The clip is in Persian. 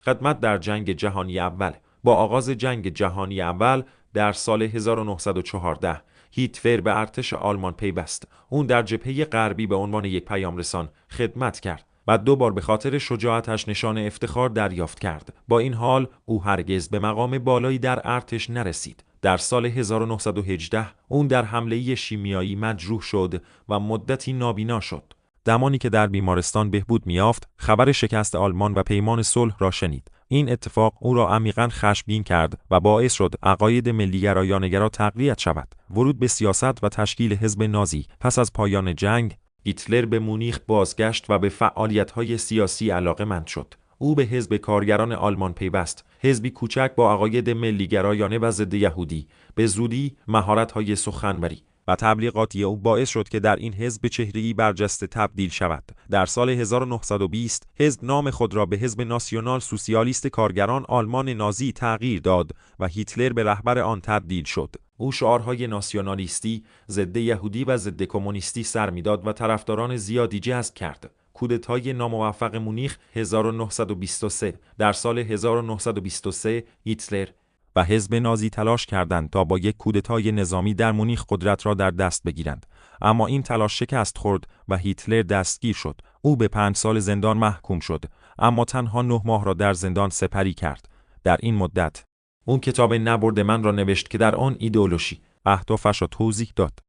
خدمت در جنگ جهانی اول. با آغاز جنگ جهانی اول در سال 1914 هیتلر به ارتش آلمان پیوست. اون در جبهه غربی به عنوان یک پیامرسان خدمت کرد و 2 بار به خاطر شجاعتش نشان افتخار دریافت کرد. با این حال او هرگز به مقام بالایی در ارتش نرسید. در سال 1918 اون در حمله شیمیایی مجروح شد و مدتی نابینا شد. زمانی که در بیمارستان بهبود می‌یافت، خبر شکست آلمان و پیمان صلح را شنید. این اتفاق او را عمیقاً خشمگین کرد و باعث شد عقاید ملی‌گرایانه را تقویت شود. ورود به سیاست و تشکیل حزب نازی. پس از پایان جنگ، هیتلر به مونیخ بازگشت و به فعالیت‌های سیاسی علاقه‌مند شد. او به حزب کارگران آلمان پیوست، حزبی کوچک با عقاید ملی‌گرایانه و ضد یهودی. به زودی مهارت‌های سخنوری و تبلیغاتی او باعث شد که در این حزب چهره‌ای برجسته تبدیل شود. در سال 1920 حزب نام خود را به حزب ناسیونال سوسیالیست کارگران آلمان نازی تغییر داد و هیتلر به رهبر آن تبدیل شد. او شعارهای ناسیونالیستی، ضد یهودی و ضد کمونیستی سر می‌داد و طرفداران زیادی جذب کرد. کودتای ناموفق مونیخ 1923. در سال 1923 هیتلر و حزب نازی تلاش کردند تا با یک کودتای نظامی در مونیخ قدرت را در دست بگیرند، اما این تلاش شکست خورد و هیتلر دستگیر شد. او به 5 سال زندان محکوم شد، اما تنها 9 ماه را در زندان سپری کرد. در این مدت اون کتاب نبرد من را نوشت که در آن ایدئولوژی اهدافش را توضیح داد.